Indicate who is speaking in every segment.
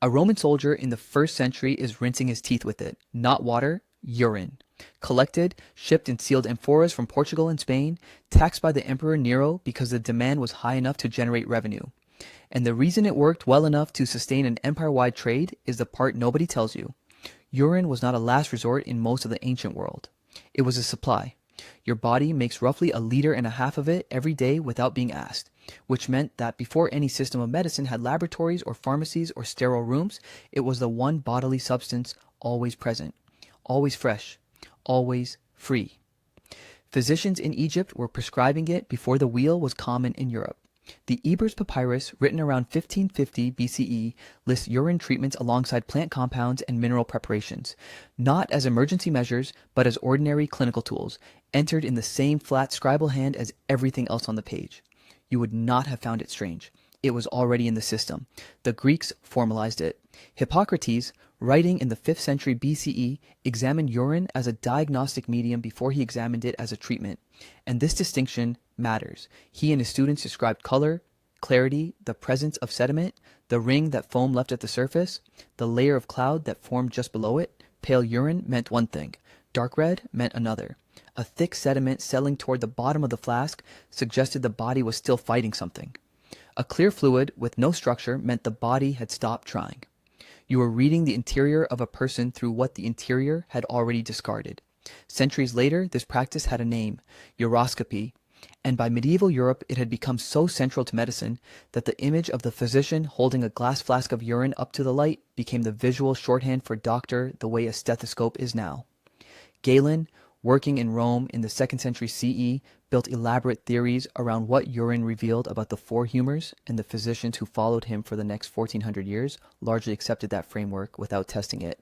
Speaker 1: A Roman soldier in the first century is rinsing his teeth with it, not water, urine. Collected, shipped in sealed amphoras from Portugal and Spain, taxed by the Emperor Nero because the demand was high enough to generate revenue. And the reason it worked well enough to sustain an empire-wide trade is the part nobody tells you. Urine was not a last resort in most of the ancient world. It was a supply. Your body makes roughly a liter and a half of it every day without being asked, which meant that before any system of medicine had laboratories or pharmacies or sterile rooms, it was the one bodily substance always present, always fresh, always free. Physicians in Egypt were prescribing it before the wheel was common in Europe. The Ebers Papyrus, written around 1550 BCE, lists urine treatments alongside plant compounds and mineral preparations, not as emergency measures, but as ordinary clinical tools, entered in the same flat scribal hand as everything else on the page. You would not have found it strange. It was already in the system. The Greeks formalized it. Hippocrates, writing in the 5th century BCE, examined urine as a diagnostic medium before he examined it as a treatment. And this distinction matters. He and his students described color, clarity, the presence of sediment, the ring that foam left at the surface, the layer of cloud that formed just below it. Pale urine meant one thing. Dark red meant another. A thick sediment settling toward the bottom of the flask suggested the body was still fighting something. A clear fluid with no structure meant the body had stopped trying. You were reading the interior of a person through what the interior had already discarded. Centuries later, this practice had a name, uroscopy, and by medieval Europe it had become so central to medicine that the image of the physician holding a glass flask of urine up to the light became the visual shorthand for doctor the way a stethoscope is now. Galen, working in Rome in the 2nd century CE, built elaborate theories around what urine revealed about the four humors, and the physicians who followed him for the next 1400 years largely accepted that framework without testing it.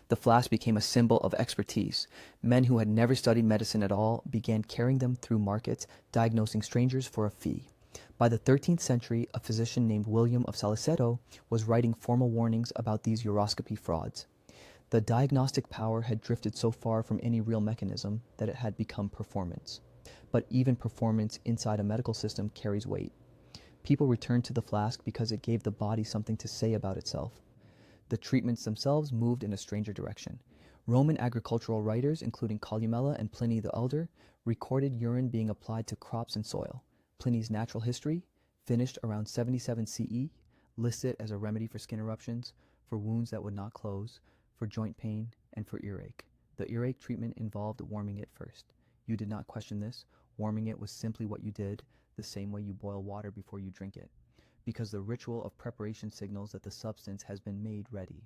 Speaker 1: The flask became a symbol of expertise. Men who had never studied medicine at all began carrying them through markets, diagnosing strangers for a fee. By the 13th century, a physician named William of Saliceto was writing formal warnings about these uroscopy frauds. The diagnostic power had drifted so far from any real mechanism that it had become performance. But even performance inside a medical system carries weight. People returned to the flask because it gave the body something to say about itself. The treatments themselves moved in a stranger direction. Roman agricultural writers, including Columella and Pliny the Elder, recorded urine being applied to crops and soil. Pliny's Natural History, finished around 77 CE, lists it as a remedy for skin eruptions, for wounds that would not close, for joint pain, and for earache. The earache treatment involved warming it first. You did not question this. Warming it was simply what you did, the same way you boil water before you drink it, because the ritual of preparation signals that the substance has been made ready.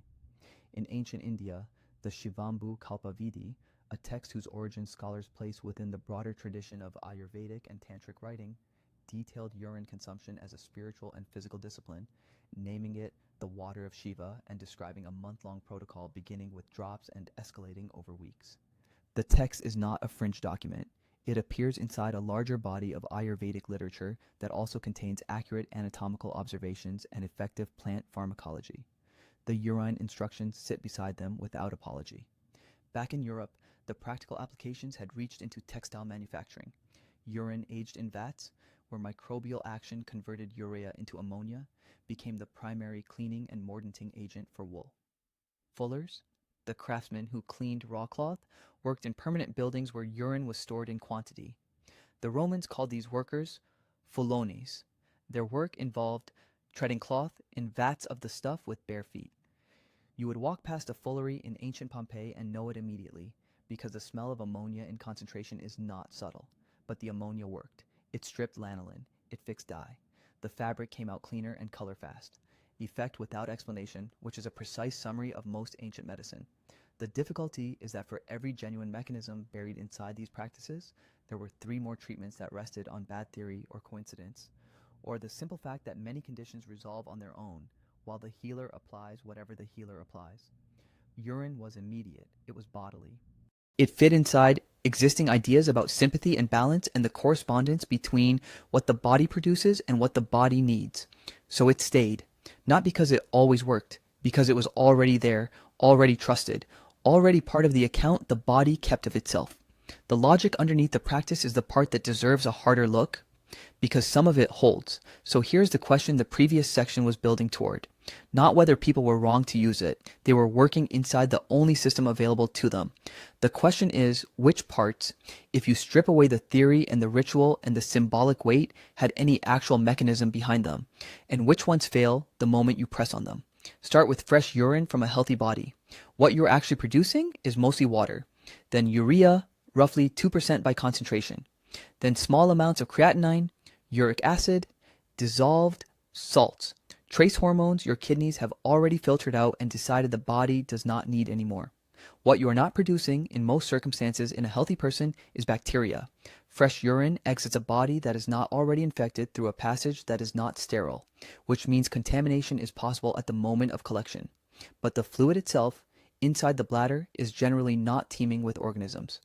Speaker 1: In ancient India, the Shivambu Kalpavidi, a text whose origin scholars place within the broader tradition of Ayurvedic and Tantric writing, detailed urine consumption as a spiritual and physical discipline, naming it the water of Shiva and describing a month-long protocol beginning with drops and escalating over weeks. The text is not a fringe document. It appears inside a larger body of Ayurvedic literature that also contains accurate anatomical observations and effective plant pharmacology. The urine instructions sit beside them without apology. Back in Europe, the practical applications had reached into textile manufacturing. Urine aged in vats, where microbial action converted urea into ammonia, became the primary cleaning and mordanting agent for wool. Fullers, the craftsmen who cleaned raw cloth, worked in permanent buildings where urine was stored in quantity. The Romans called these workers fulones. Their work involved treading cloth in vats of the stuff with bare feet. You would walk past a fullery in ancient Pompeii and know it immediately, because the smell of ammonia in concentration is not subtle. But the ammonia worked. It stripped lanolin. It fixed dye. The fabric came out cleaner and color fast. Effect without explanation, which is a precise summary of most ancient medicine. The difficulty is that for every genuine mechanism buried inside these practices, there were 3 more treatments that rested on bad theory or coincidence, or the simple fact that many conditions resolve on their own, while the healer applies whatever the healer applies. Urine was immediate. It was bodily. It fit inside existing ideas about sympathy and balance and the correspondence between what the body produces and what the body needs. So it stayed. Not because it always worked, because it was already there, already trusted, already part of the account the body kept of itself. The logic underneath the practice is the part that deserves a harder look, because some of it holds. So here's the question the previous section was building toward. Not whether people were wrong to use it. They were working inside the only system available to them. The question is, which parts, if you strip away the theory and the ritual and the symbolic weight, had any actual mechanism behind them, and which ones fail the moment you press on them? Start with fresh urine from a healthy body. What you're actually producing is mostly water. Then urea, roughly 2% by concentration. Then small amounts of creatinine, uric acid, dissolved salts. Trace hormones your kidneys have already filtered out and decided the body does not need anymore. What you are not producing in most circumstances in a healthy person is bacteria. Fresh urine exits a body that is not already infected through a passage that is not sterile, which means contamination is possible at the moment of collection. But the fluid itself, inside the bladder, is generally not teeming with organisms.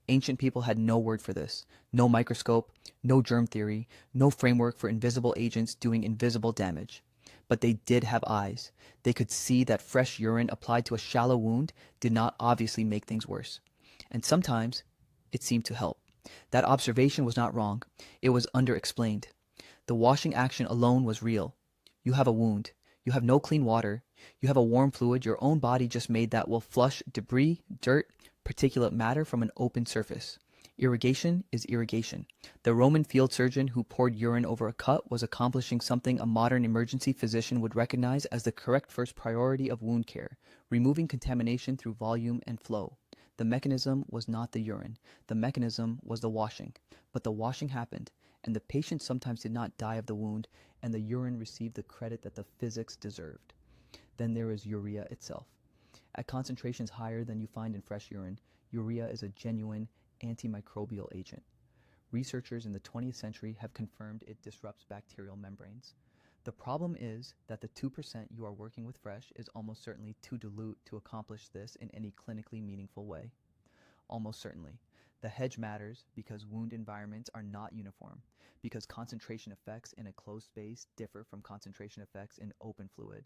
Speaker 1: Ancient people had no word for this, no microscope, no germ theory, no framework for invisible agents doing invisible damage. But they did have eyes. They could see that fresh urine applied to a shallow wound did not obviously make things worse. And sometimes it seemed to help. That observation was not wrong. It was underexplained. The washing action alone was real. You have a wound. You have no clean water. You have a warm fluid your own body just made that will flush debris, dirt, particulate matter from an open surface. Irrigation is irrigation. The Roman field surgeon who poured urine over a cut was accomplishing something a modern emergency physician would recognize as the correct first priority of wound care, removing contamination through volume and flow. The mechanism was not the urine. The mechanism was the washing. But the washing happened, and the patient sometimes did not die of the wound, and the urine received the credit that the physics deserved. Then there is urea itself. At concentrations higher than you find in fresh urine, urea is a genuine antimicrobial agent. Researchers in the 20th century have confirmed it disrupts bacterial membranes. The problem is that the 2% you are working with fresh is almost certainly too dilute to accomplish this in any clinically meaningful way. Almost certainly. The hedge matters because wound environments are not uniform, because concentration effects in a closed space differ from concentration effects in open fluid,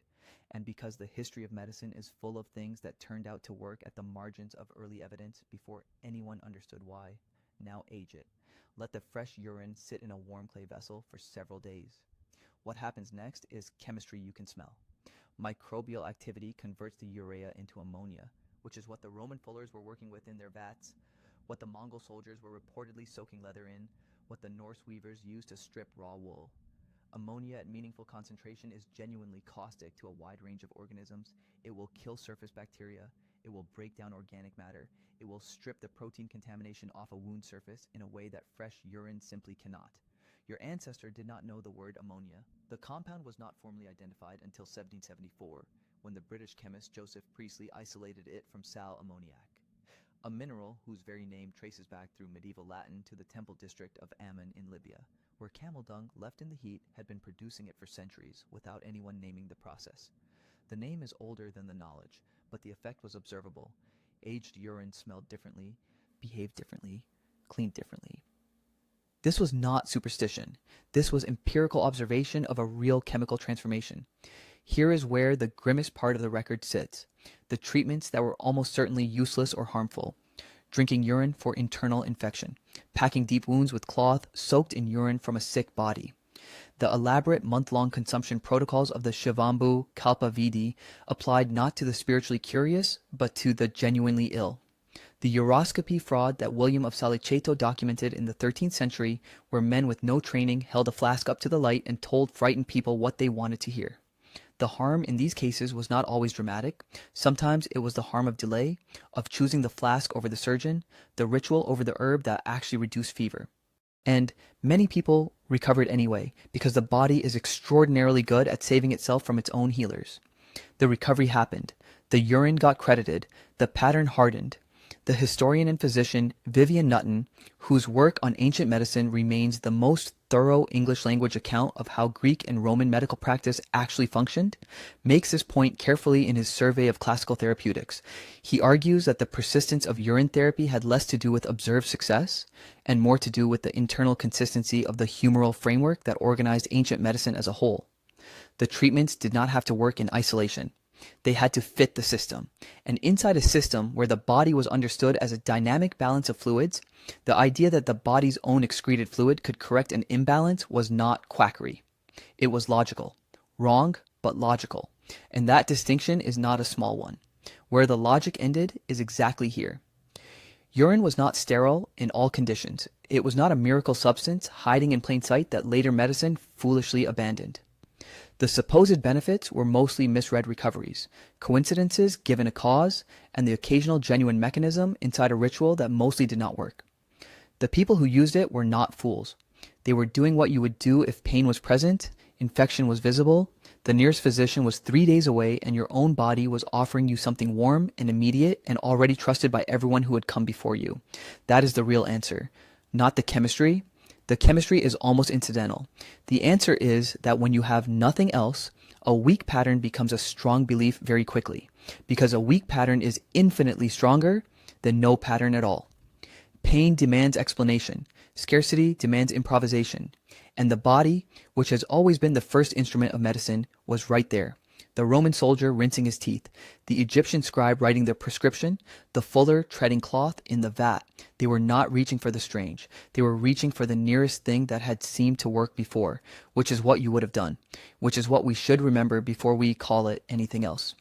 Speaker 1: and because the history of medicine is full of things that turned out to work at the margins of early evidence before anyone understood why. Now age it. Let the fresh urine sit in a warm clay vessel for several days. What happens next is chemistry you can smell. Microbial activity converts the urea into ammonia, which is what the Roman fullers were working with in their vats, what the Mongol soldiers were reportedly soaking leather in, what the Norse weavers used to strip raw wool. Ammonia at meaningful concentration is genuinely caustic to a wide range of organisms. It will kill surface bacteria. It will break down organic matter. It will strip the protein contamination off a wound surface in a way that fresh urine simply cannot. Your ancestor did not know the word ammonia. The compound was not formally identified until 1774, when the British chemist Joseph Priestley isolated it from sal ammoniac, a mineral whose very name traces back through medieval Latin to the temple district of Ammon in Libya, where camel dung left in the heat had been producing it for centuries without anyone naming the process. The name is older than the knowledge, but the effect was observable. Aged urine smelled differently, behaved differently, cleaned differently. This was not superstition. This was empirical observation of a real chemical transformation. Here is where the grimmest part of the record sits. The treatments that were almost certainly useless or harmful. Drinking urine for internal infection. Packing deep wounds with cloth soaked in urine from a sick body. The elaborate month-long consumption protocols of the Shivambu Kalpa Vidi applied not to the spiritually curious, but to the genuinely ill. The uroscopy fraud that William of Saliceto documented in the 13th century, where men with no training held a flask up to the light and told frightened people what they wanted to hear. The harm in these cases was not always dramatic. Sometimes it was the harm of delay, of choosing the flask over the surgeon, the ritual over the herb that actually reduced fever. And many people recovered anyway, because the body is extraordinarily good at saving itself from its own healers. The recovery happened. The urine got credited. The pattern hardened. The historian and physician Vivian Nutton, whose work on ancient medicine remains the most thorough English language account of how Greek and Roman medical practice actually functioned, makes this point carefully in his survey of classical therapeutics. He argues that the persistence of urine therapy had less to do with observed success and more to do with the internal consistency of the humoral framework that organized ancient medicine as a whole. The treatments did not have to work in isolation. They had to fit the system. And inside a system where the body was understood as a dynamic balance of fluids, the idea that the body's own excreted fluid could correct an imbalance was not quackery. It was logical. Wrong, but logical. And that distinction is not a small one. Where the logic ended is exactly here. Urine was not sterile in all conditions. It was not a miracle substance hiding in plain sight that later medicine foolishly abandoned. The supposed benefits were mostly misread recoveries, coincidences given a cause, and the occasional genuine mechanism inside a ritual that mostly did not work. The people who used it were not fools. They were doing what you would do if pain was present, infection was visible, the nearest physician was 3 days away, and your own body was offering you something warm and immediate and already trusted by everyone who had come before you. That is the real answer, not the chemistry. The chemistry is almost incidental. The answer is that when you have nothing else, a weak pattern becomes a strong belief very quickly, because a weak pattern is infinitely stronger than no pattern at all. Pain demands explanation. Scarcity demands improvisation. And the body, which has always been the first instrument of medicine, was right there. The Roman soldier rinsing his teeth, the Egyptian scribe writing the prescription, the fuller treading cloth in the vat. They were not reaching for the strange. They were reaching for the nearest thing that had seemed to work before, which is what you would have done, which is what we should remember before we call it anything else.